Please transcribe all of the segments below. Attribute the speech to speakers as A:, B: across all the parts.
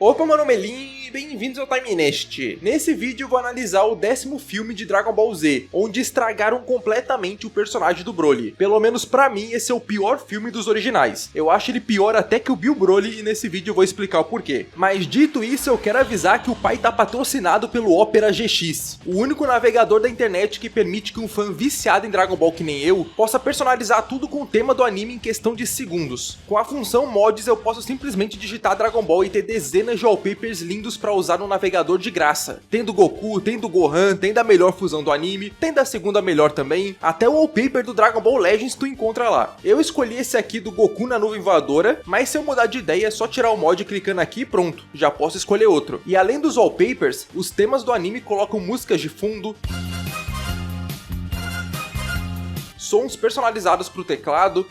A: Opa, meu nome é Lin e bem-vindos ao TimeNest. Nesse vídeo eu vou analisar o 10º filme de Dragon Ball Z, onde estragaram completamente o personagem do Broly. Pelo menos pra mim, esse é o pior filme dos originais. Eu acho ele pior até que o Bill Broly e nesse vídeo eu vou explicar o porquê. Mas dito isso, eu quero avisar que o pai tá patrocinado pelo Opera GX, o único navegador da internet que permite que um fã viciado em Dragon Ball que nem eu, possa personalizar tudo com o tema do anime em questão de segundos. Com a função Mods eu posso simplesmente digitar Dragon Ball e ter dezenas de wallpapers lindos pra usar no navegador de graça. Tem do Goku, tem do Gohan, tem da melhor fusão do anime, tem da segunda melhor também, até o wallpaper do Dragon Ball Legends tu encontra lá. Eu escolhi esse aqui do Goku na nuvem voadora, mas se eu mudar de ideia é só tirar o mod clicando aqui e pronto, já posso escolher outro. E além dos wallpapers, os temas do anime colocam músicas de fundo, sons personalizados pro teclado,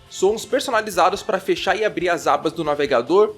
A: sons personalizados para fechar e abrir as abas do navegador,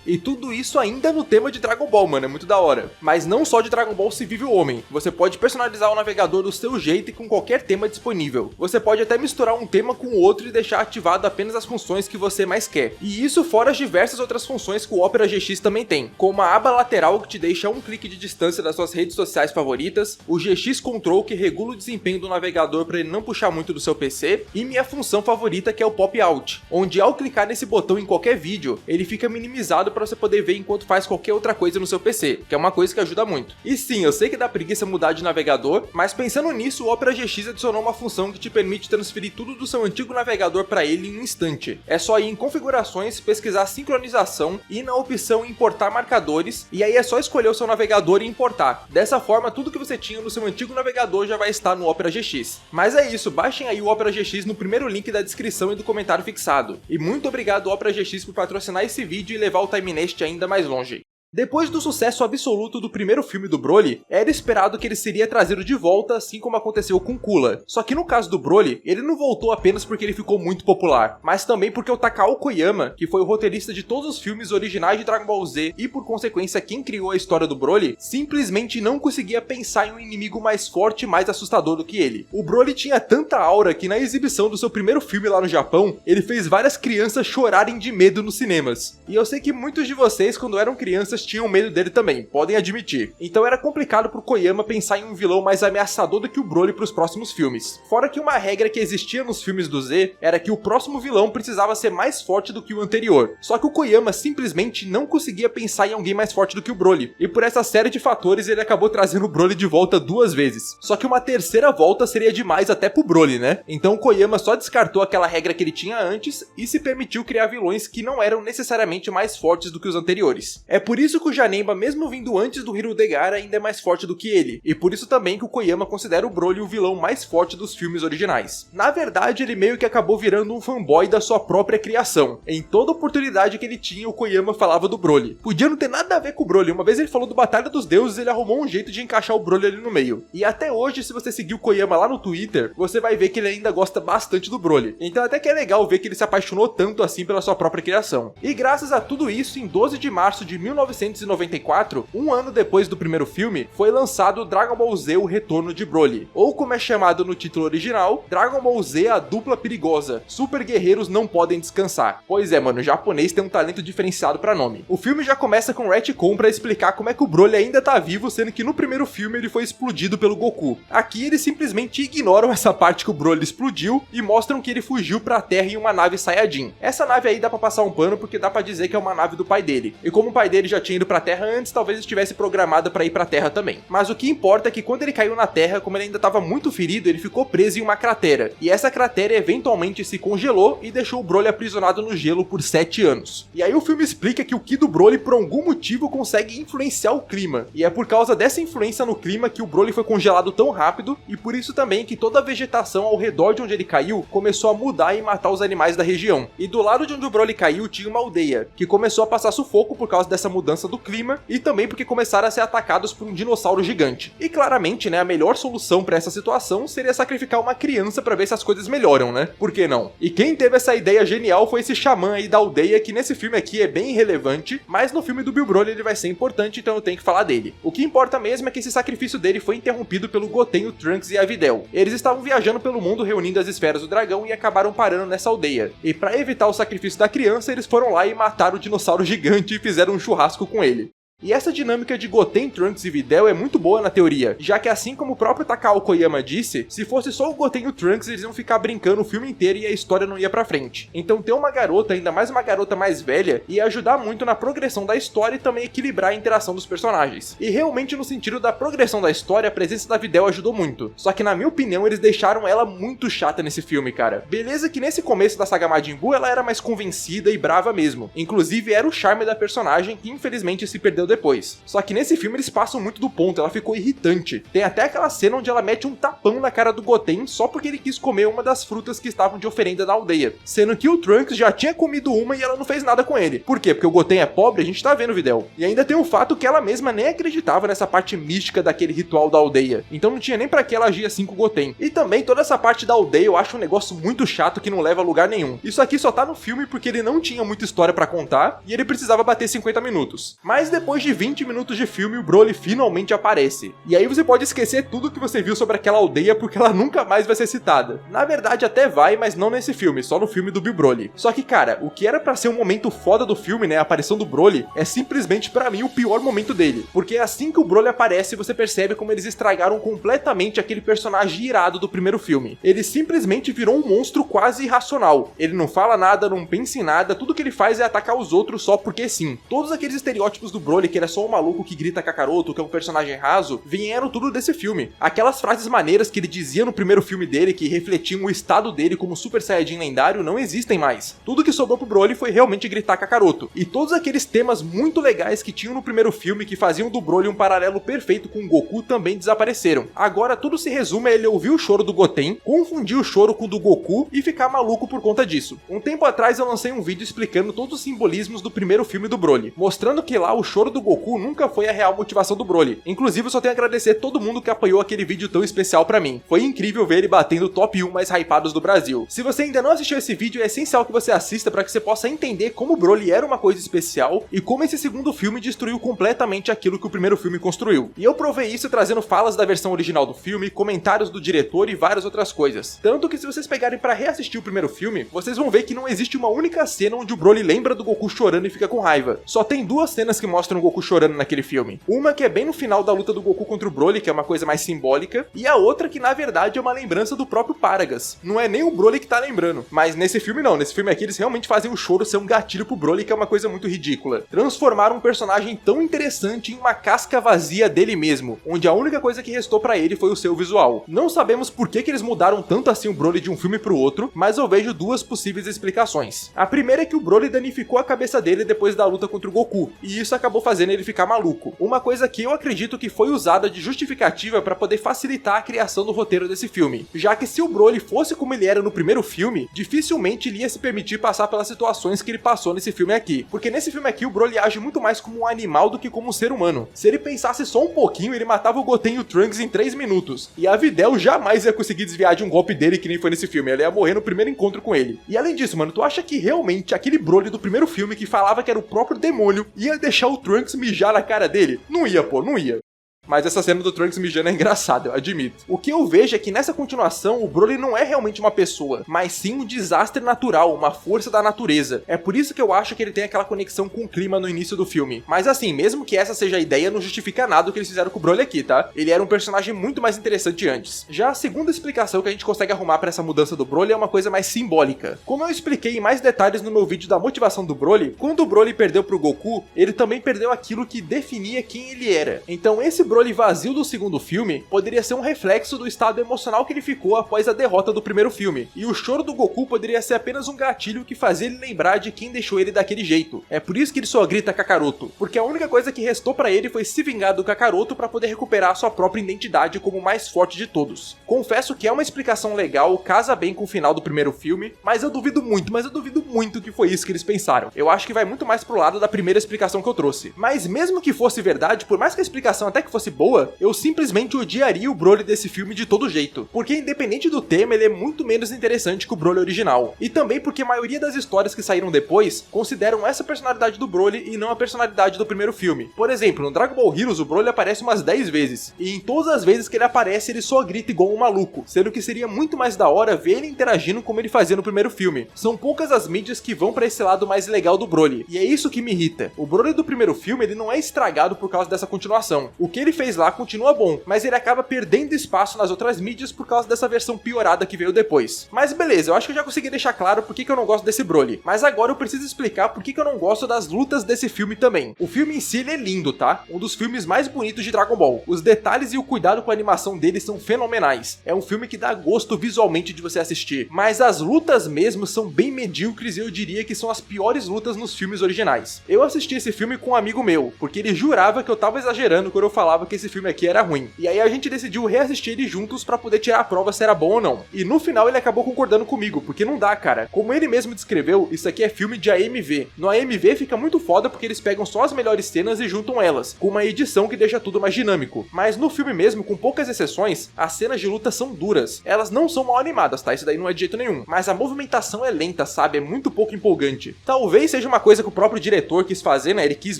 A: e tudo isso ainda no tema de Dragon Ball, mano, é muito da hora. Mas não só de Dragon Ball se vive o homem. Você pode personalizar o navegador do seu jeito e com qualquer tema disponível. Você pode até misturar um tema com o outro e deixar ativado apenas as funções que você mais quer. E isso fora as diversas outras funções que o Opera GX também tem, como a aba lateral que te deixa um clique de distância das suas redes sociais favoritas, o GX Control que regula o desempenho do navegador para ele não puxar muito do seu PC, e minha função favorita que é o Pop Out, onde ao clicar nesse botão em qualquer vídeo, ele fica minimizado para você poder ver enquanto faz qualquer outra coisa no seu PC, que é uma coisa que ajuda muito. E sim, eu sei que dá preguiça mudar de navegador, mas pensando nisso, o Opera GX adicionou uma função que te permite transferir tudo do seu antigo navegador para ele em um instante. É só ir em configurações, pesquisar sincronização, ir na opção importar marcadores, e aí é só escolher o seu navegador e importar. Dessa forma, tudo que você tinha no seu antigo navegador já vai estar no Opera GX. Mas é isso, baixem aí o Opera GX no primeiro link da descrição e do comentário fixado. E muito obrigado Opera GX por patrocinar esse vídeo e levar o TimeNest ainda mais longe. Depois do sucesso absoluto do primeiro filme do Broly, era esperado que ele seria trazido de volta, assim como aconteceu com Cooler. Só que no caso do Broly, ele não voltou apenas porque ele ficou muito popular, mas também porque o Takao Koyama, que foi o roteirista de todos os filmes originais de Dragon Ball Z e por consequência quem criou a história do Broly, simplesmente não conseguia pensar em um inimigo mais forte e mais assustador do que ele. O Broly tinha tanta aura que na exibição do seu primeiro filme lá no Japão, ele fez várias crianças chorarem de medo nos cinemas. E eu sei que muitos de vocês, quando eram crianças, tinham medo dele também, podem admitir. Então era complicado pro Koyama pensar em um vilão mais ameaçador do que o Broly pros próximos filmes. Fora que uma regra que existia nos filmes do Z era que o próximo vilão precisava ser mais forte do que o anterior. Só que o Koyama simplesmente não conseguia pensar em alguém mais forte do que o Broly. E por essa série de fatores ele acabou trazendo o Broly de volta 2 vezes. Só que uma terceira volta seria demais até pro Broly, né? Então o Koyama só descartou aquela regra que ele tinha antes e se permitiu criar vilões que não eram necessariamente mais fortes do que os anteriores. É por isso que o Janemba, mesmo vindo antes do Hirudegarra, ainda é mais forte do que ele, e por isso também que o Koyama considera o Broly o vilão mais forte dos filmes originais. Na verdade, ele meio que acabou virando um fanboy da sua própria criação. Em toda oportunidade que ele tinha, o Koyama falava do Broly. Podia não ter nada a ver com o Broly, uma vez ele falou do Batalha dos Deuses, ele arrumou um jeito de encaixar o Broly ali no meio. E até hoje, se você seguir o Koyama lá no Twitter, você vai ver que ele ainda gosta bastante do Broly. Então até que é legal ver que ele se apaixonou tanto assim pela sua própria criação. E graças a tudo isso, em 12 de março de 1994, um ano depois do primeiro filme, foi lançado Dragon Ball Z O Retorno de Broly, ou como é chamado no título original, Dragon Ball Z A Dupla Perigosa, Super Guerreiros Não Podem Descansar. Pois é, mano, o japonês tem um talento diferenciado pra nome. O filme já começa com retcon pra explicar como é que o Broly ainda tá vivo, sendo que no primeiro filme ele foi explodido pelo Goku. Aqui eles simplesmente ignoram essa parte que o Broly explodiu e mostram que ele fugiu pra Terra em uma nave Saiyajin. Essa nave aí dá pra passar um pano porque dá pra dizer que é uma nave do pai dele. E como o pai dele já tinha ido pra Terra antes, talvez estivesse programada para ir pra Terra também. Mas o que importa é que quando ele caiu na Terra, como ele ainda estava muito ferido, ele ficou preso em uma cratera. E essa cratera eventualmente se congelou e deixou o Broly aprisionado no gelo por 7 anos. E aí o filme explica que o Ki do Broly por algum motivo consegue influenciar o clima. E é por causa dessa influência no clima que o Broly foi congelado tão rápido, e por isso também que toda a vegetação ao redor de onde ele caiu começou a mudar e matar os animais da região. E do lado de onde o Broly caiu tinha uma aldeia, que começou a passar sufoco por causa dessa mudança mudança do clima e também porque começaram a ser atacados por um dinossauro gigante. E claramente, né, a melhor solução para essa situação seria sacrificar uma criança para ver se as coisas melhoram, né? Por que não? E quem teve essa ideia genial foi esse xamã aí da aldeia, que nesse filme aqui é bem irrelevante, mas no filme do Bill Broly ele vai ser importante, então eu tenho que falar dele. O que importa mesmo é que esse sacrifício dele foi interrompido pelo Goten, o Trunks e a Videl. Eles estavam viajando pelo mundo reunindo as esferas do dragão e acabaram parando nessa aldeia. E para evitar o sacrifício da criança, eles foram lá e mataram o dinossauro gigante e fizeram um churrasco com ele. E essa dinâmica de Goten, Trunks e Videl é muito boa na teoria, já que assim como o próprio Takao Koyama disse, se fosse só o Goten e o Trunks, eles iam ficar brincando o filme inteiro e a história não ia pra frente. Então ter uma garota, ainda mais uma garota mais velha, ia ajudar muito na progressão da história e também equilibrar a interação dos personagens. E realmente no sentido da progressão da história, a presença da Videl ajudou muito. Só que na minha opinião, eles deixaram ela muito chata nesse filme, cara. Beleza que nesse começo da saga Majin Buu, ela era mais convencida e brava mesmo. Inclusive era o charme da personagem que infelizmente se perdeu depois. Só que nesse filme eles passam muito do ponto, ela ficou irritante. Tem até aquela cena onde ela mete um tapão na cara do Goten só porque ele quis comer uma das frutas que estavam de oferenda na aldeia. Sendo que o Trunks já tinha comido uma e ela não fez nada com ele. Por quê? Porque o Goten é pobre, a gente tá vendo, Videl. E ainda tem o fato que ela mesma nem acreditava nessa parte mística daquele ritual da aldeia. Então não tinha nem pra que ela agir assim com o Goten. E também toda essa parte da aldeia eu acho um negócio muito chato que não leva a lugar nenhum. Isso aqui só tá no filme porque ele não tinha muita história pra contar e ele precisava bater 50 minutos. Mas depois de 20 minutos de filme, o Broly finalmente aparece. E aí você pode esquecer tudo que você viu sobre aquela aldeia porque ela nunca mais vai ser citada. Na verdade até vai, mas não nesse filme, só no filme do Bill Broly. Só que cara, o que era pra ser um momento foda do filme, né, a aparição do Broly, é simplesmente pra mim o pior momento dele. Porque assim que o Broly aparece, você percebe como eles estragaram completamente aquele personagem irado do primeiro filme. Ele simplesmente virou um monstro quase irracional. Ele não fala nada, não pensa em nada, tudo que ele faz é atacar os outros só porque sim. Todos aqueles estereótipos do Broly, que ele é só um maluco que grita Kakaroto, que é um personagem raso, vieram tudo desse filme. Aquelas frases maneiras que ele dizia no primeiro filme dele, que refletiam o estado dele como Super Saiyajin lendário, não existem mais. Tudo que sobrou pro Broly foi realmente gritar Kakaroto. E todos aqueles temas muito legais que tinham no primeiro filme, que faziam do Broly um paralelo perfeito com o Goku, também desapareceram. Agora tudo se resume a ele ouvir o choro do Goten, confundir o choro com o do Goku e ficar maluco por conta disso. Um tempo atrás eu lancei um vídeo explicando todos os simbolismos do primeiro filme do Broly, mostrando que lá o choro do Goku nunca foi a real motivação do Broly. Inclusive eu só tenho a agradecer todo mundo que apoiou aquele vídeo tão especial pra mim. Foi incrível ver ele batendo o top 1 mais hypados do Brasil. Se você ainda não assistiu esse vídeo, é essencial que você assista para que você possa entender como o Broly era uma coisa especial e como esse segundo filme destruiu completamente aquilo que o primeiro filme construiu. E eu provei isso trazendo falas da versão original do filme, comentários do diretor e várias outras coisas. Tanto que se vocês pegarem pra reassistir o primeiro filme, vocês vão ver que não existe uma única cena onde o Broly lembra do Goku chorando e fica com raiva. Só tem duas cenas que mostram o Goku chorando naquele filme. Uma que é bem no final da luta do Goku contra o Broly, que é uma coisa mais simbólica, e a outra que na verdade é uma lembrança do próprio Paragas. Não é nem o Broly que tá lembrando. Mas nesse filme não, nesse filme aqui eles realmente fazem o choro ser um gatilho pro Broly, que é uma coisa muito ridícula. Transformaram um personagem tão interessante em uma casca vazia dele mesmo, onde a única coisa que restou pra ele foi o seu visual. Não sabemos por que eles mudaram tanto assim o Broly de um filme pro outro, mas eu vejo duas possíveis explicações. A primeira é que o Broly danificou a cabeça dele depois da luta contra o Goku, e isso acabou fazendo ele ficar maluco. Uma coisa que eu acredito que foi usada de justificativa pra poder facilitar a criação do roteiro desse filme, já que se o Broly fosse como ele era no primeiro filme, dificilmente ele ia se permitir passar pelas situações que ele passou nesse filme aqui, porque nesse filme aqui o Broly age muito mais como um animal do que como um ser humano. Se ele pensasse só um pouquinho, ele matava o Goten e o Trunks em 3 minutos, e a Videl jamais ia conseguir desviar de um golpe dele que nem foi nesse filme, ela ia morrer no primeiro encontro com ele. E além disso, mano, tu acha que realmente aquele Broly do primeiro filme que falava que era o próprio demônio ia deixar o Trunks mijar na cara dele? Não ia, pô, não ia. Mas essa cena do Trunks mijando é engraçada, eu admito. O que eu vejo é que nessa continuação, o Broly não é realmente uma pessoa, mas sim um desastre natural, uma força da natureza. É por isso que eu acho que ele tem aquela conexão com o clima no início do filme. Mas assim, mesmo que essa seja a ideia, não justifica nada o que eles fizeram com o Broly aqui, tá? Ele era um personagem muito mais interessante antes. Já a segunda explicação que a gente consegue arrumar pra essa mudança do Broly é uma coisa mais simbólica. Como eu expliquei em mais detalhes no meu vídeo da motivação do Broly, quando o Broly perdeu pro Goku, ele também perdeu aquilo que definia quem ele era. Então esse Broly vazio do segundo filme poderia ser um reflexo do estado emocional que ele ficou após a derrota do primeiro filme, e o choro do Goku poderia ser apenas um gatilho que fazia ele lembrar de quem deixou ele daquele jeito. É por isso que ele só grita Kakaroto, porque a única coisa que restou pra ele foi se vingar do Kakaroto pra poder recuperar sua própria identidade como o mais forte de todos. Confesso que é uma explicação legal, casa bem com o final do primeiro filme, mas eu duvido muito que foi isso que eles pensaram. Eu acho que vai muito mais pro lado da primeira explicação que eu trouxe. Mas mesmo que fosse verdade, por mais que a explicação até que fosse boa, eu simplesmente odiaria o Broly desse filme de todo jeito, porque independente do tema, ele é muito menos interessante que o Broly original. E também porque a maioria das histórias que saíram depois consideram essa personalidade do Broly e não a personalidade do primeiro filme. Por exemplo, no Dragon Ball Heroes o Broly aparece umas 10 vezes, e em todas as vezes que ele aparece ele só grita igual um maluco, sendo que seria muito mais da hora ver ele interagindo como ele fazia no primeiro filme. São poucas as mídias que vão pra esse lado mais legal do Broly, e é isso que me irrita. O Broly do primeiro filme ele não é estragado por causa dessa continuação. O que ele fez lá continua bom, mas ele acaba perdendo espaço nas outras mídias por causa dessa versão piorada que veio depois. Mas beleza, eu acho que eu já consegui deixar claro por que eu não gosto desse Broly, mas agora eu preciso explicar por que eu não gosto das lutas desse filme também. O filme em si ele é lindo, tá? Um dos filmes mais bonitos de Dragon Ball. Os detalhes e o cuidado com a animação dele são fenomenais. É um filme que dá gosto visualmente de você assistir, mas as lutas mesmo são bem medíocres e eu diria que são as piores lutas nos filmes originais. Eu assisti esse filme com um amigo meu, porque ele jurava que eu tava exagerando quando eu falava que esse filme aqui era ruim. E aí a gente decidiu reassistir ele juntos pra poder tirar a prova se era bom ou não. E no final ele acabou concordando comigo, porque não dá, cara. Como ele mesmo descreveu, isso aqui é filme de AMV. No AMV fica muito foda porque eles pegam só as melhores cenas e juntam elas, com uma edição que deixa tudo mais dinâmico. Mas no filme mesmo, com poucas exceções, as cenas de luta são duras. Elas não são mal animadas, tá? Isso daí não é de jeito nenhum. Mas a movimentação é lenta, sabe? É muito pouco empolgante. Talvez seja uma coisa que o próprio diretor quis fazer, né? Ele quis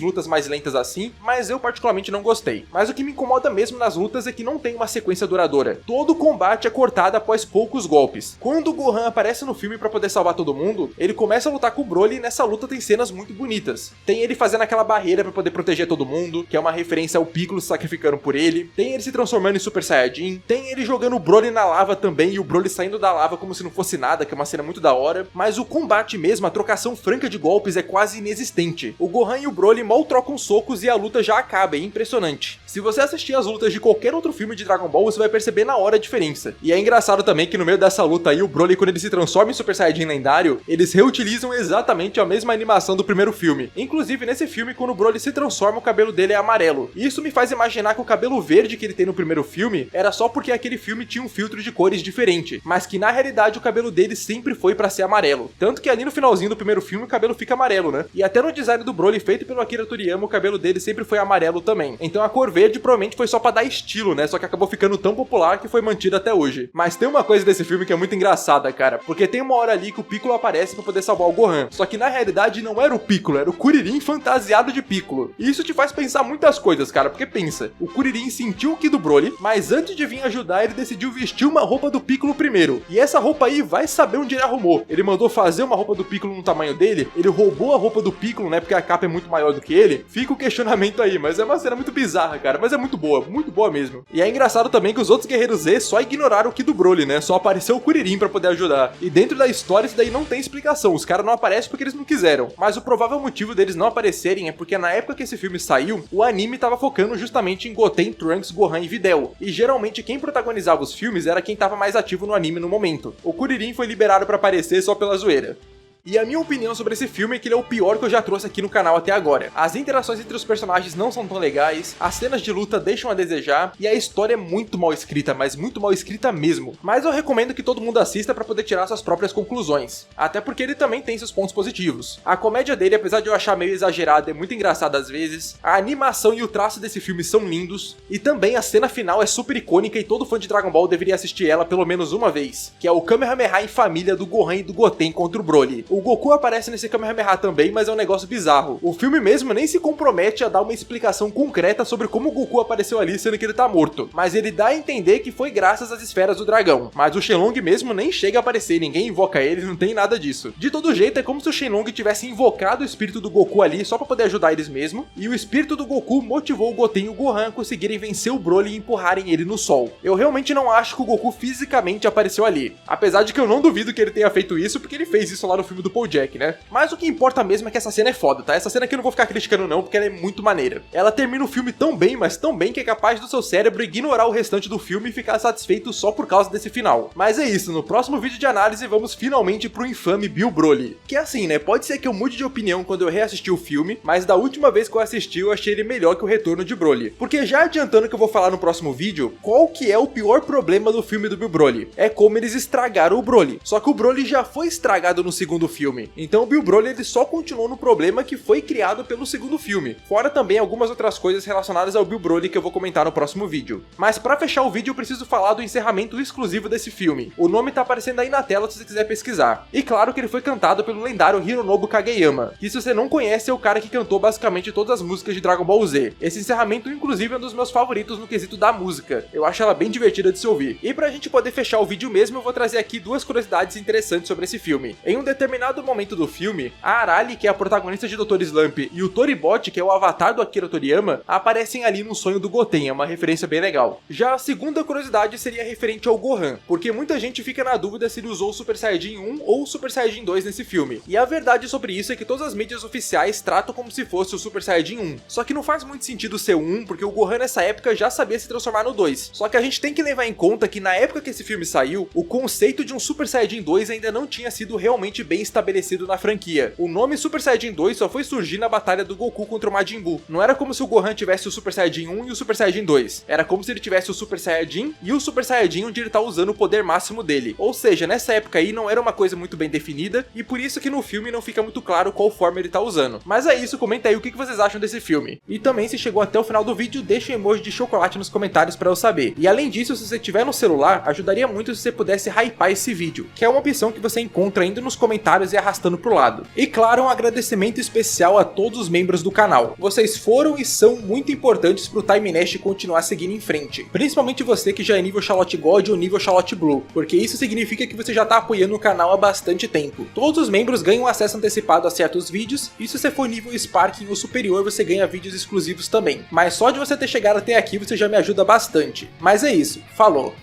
A: lutas mais lentas assim, mas eu particularmente não gostei. Mas o que me incomoda mesmo nas lutas é que não tem uma sequência duradoura. Todo combate é cortado após poucos golpes. Quando o Gohan aparece no filme pra poder salvar todo mundo, ele começa a lutar com o Broly e nessa luta tem cenas muito bonitas. Tem ele fazendo aquela barreira pra poder proteger todo mundo, que é uma referência ao Piccolo se sacrificando por ele. Tem ele se transformando em Super Saiyajin. Tem ele jogando o Broly na lava também e o Broly saindo da lava como se não fosse nada, que é uma cena muito da hora. Mas o combate mesmo, a trocação franca de golpes é quase inexistente. O Gohan e o Broly mal trocam socos e a luta já acaba, é impressionante. Se você assistir as lutas de qualquer outro filme de Dragon Ball, você vai perceber na hora a diferença. E é engraçado também que no meio dessa luta aí, o Broly, quando ele se transforma em Super Saiyajin lendário, eles reutilizam exatamente a mesma animação do primeiro filme. Inclusive, nesse filme, quando o Broly se transforma, o cabelo dele é amarelo. E isso me faz imaginar que o cabelo verde que ele tem no primeiro filme era só porque aquele filme tinha um filtro de cores diferente, mas que na realidade o cabelo dele sempre foi pra ser amarelo. Tanto que ali no finalzinho do primeiro filme o cabelo fica amarelo, né? E até no design do Broly feito pelo Akira Toriyama, o cabelo dele sempre foi amarelo também. Então a cor verde provavelmente foi só pra dar estilo, né? Só que acabou ficando tão popular que foi mantida até hoje. Mas tem uma coisa desse filme que é muito engraçada, cara, porque tem uma hora ali que o Piccolo aparece pra poder salvar o Gohan. Só que na realidade não era o Piccolo, era o Kuririn fantasiado de Piccolo. E isso te faz pensar muitas coisas, cara, porque pensa, o Kuririn sentiu o Ki do Broly, mas antes de vir ajudar ele decidiu vestir uma roupa do Piccolo primeiro. E essa roupa aí vai saber onde ele arrumou. Ele mandou fazer uma roupa do Piccolo no tamanho dele, ele roubou a roupa do Piccolo, né, porque a capa é muito maior do que ele. Fica o questionamento aí, mas é uma cena muito bizarra, cara, mas é muito boa mesmo. E é engraçado também que os outros guerreiros Z só ignoraram o Ki do Broly, né, só apareceu o Kuririn pra poder ajudar. E dentro da história isso daí não tem explicação, os caras não aparecem porque eles não quiseram. Mas o provável motivo deles não aparecerem é porque na época que esse filme saiu, o anime tava focando justamente em Goten, Trunks, Gohan e Videl. E geralmente quem protagonizava os filmes era quem tava mais ativo no anime no momento. O Kuririn foi liberado pra aparecer só pela zoeira. E a minha opinião sobre esse filme é que ele é o pior que eu já trouxe aqui no canal até agora. As interações entre os personagens não são tão legais, as cenas de luta deixam a desejar, e a história é muito mal escrita, mas muito mal escrita mesmo. Mas eu recomendo que todo mundo assista pra poder tirar suas próprias conclusões. Até porque ele também tem seus pontos positivos. A comédia dele, apesar de eu achar meio exagerada, é muito engraçada às vezes. A animação e o traço desse filme são lindos. E também a cena final é super icônica e todo fã de Dragon Ball deveria assistir ela pelo menos uma vez. Que é o Kamehameha em família do Gohan e do Goten contra o Broly. O Goku aparece nesse Kamehameha também, mas é um negócio bizarro. O filme mesmo nem se compromete a dar uma explicação concreta sobre como o Goku apareceu ali, sendo que ele tá morto. Mas ele dá a entender que foi graças às esferas do dragão. Mas o Shenlong mesmo nem chega a aparecer, ninguém invoca ele, não tem nada disso. De todo jeito, é como se o Shenlong tivesse invocado o espírito do Goku ali só pra poder ajudar eles mesmo. E o espírito do Goku motivou o Goten e o Gohan a conseguirem vencer o Broly e empurrarem ele no sol. Eu realmente não acho que o Goku fisicamente apareceu ali. Apesar de que eu não duvido que ele tenha feito isso, porque ele fez isso lá no filme filme do Paul Jack, né? Mas o que importa mesmo é que essa cena é foda, tá? Essa cena aqui eu não vou ficar criticando não, porque ela é muito maneira. Ela termina o filme tão bem, mas tão bem que é capaz do seu cérebro ignorar o restante do filme e ficar satisfeito só por causa desse final. Mas é isso, no próximo vídeo de análise vamos finalmente pro infame Bill Broly. Que assim, né? Pode ser que eu mude de opinião quando eu reassistir o filme, mas da última vez que eu assisti eu achei ele melhor que o retorno de Broly. Porque já adiantando que eu vou falar no próximo vídeo, qual que é o pior problema do filme do Bill Broly? É como eles estragaram o Broly. Só que o Broly já foi estragado no segundo filme. Então o Bill Broly ele só continuou no problema que foi criado pelo segundo filme. Fora também algumas outras coisas relacionadas ao Bill Broly que eu vou comentar no próximo vídeo. Mas pra fechar o vídeo eu preciso falar do encerramento exclusivo desse filme. O nome tá aparecendo aí na tela se você quiser pesquisar. E claro que ele foi cantado pelo lendário Hironobu Kageyama, que se você não conhece é o cara que cantou basicamente todas as músicas de Dragon Ball Z. Esse encerramento inclusive é um dos meus favoritos no quesito da música. Eu acho ela bem divertida de se ouvir. E pra gente poder fechar o vídeo mesmo, eu vou trazer aqui duas curiosidades interessantes sobre esse filme. Em um determinado momento do filme, a Arali, que é a protagonista de Dr. Slump, e o Toribot, que é o avatar do Akira Toriyama, aparecem ali no sonho do Goten, é uma referência bem legal. Já a segunda curiosidade seria referente ao Gohan, porque muita gente fica na dúvida se ele usou o Super Saiyajin 1 ou o Super Saiyajin 2 nesse filme. E a verdade sobre isso é que todas as mídias oficiais tratam como se fosse o Super Saiyajin 1. Só que não faz muito sentido ser o 1, porque o Gohan nessa época já sabia se transformar no 2. Só que a gente tem que levar em conta que na época que esse filme saiu, o conceito de um Super Saiyajin 2 ainda não tinha sido realmente bem estabelecido na franquia. O nome Super Saiyajin 2 só foi surgir na batalha do Goku contra o Majin Buu. Não era como se o Gohan tivesse o Super Saiyajin 1 e o Super Saiyajin 2. Era como se ele tivesse o Super Saiyajin e o Super Saiyajin onde ele tá usando o poder máximo dele. Ou seja, nessa época aí não era uma coisa muito bem definida e por isso que no filme não fica muito claro qual forma ele tá usando. Mas é isso, comenta aí o que vocês acham desse filme. E também se chegou até o final do vídeo, deixa um emoji de chocolate nos comentários pra eu saber. E além disso, se você tiver no celular, ajudaria muito se você pudesse hypar esse vídeo, que é uma opção que você encontra indo nos comentários e arrastando pro lado. E claro, um agradecimento especial a todos os membros do canal. Vocês foram e são muito importantes pro Time Nest continuar seguindo em frente. Principalmente você que já é nível Charlotte God ou nível Charlotte Blue, porque isso significa que você já tá apoiando o canal há bastante tempo. Todos os membros ganham acesso antecipado a certos vídeos, e se você for nível Sparking ou superior, você ganha vídeos exclusivos também. Mas só de você ter chegado até aqui, você já me ajuda bastante. Mas é isso, falou!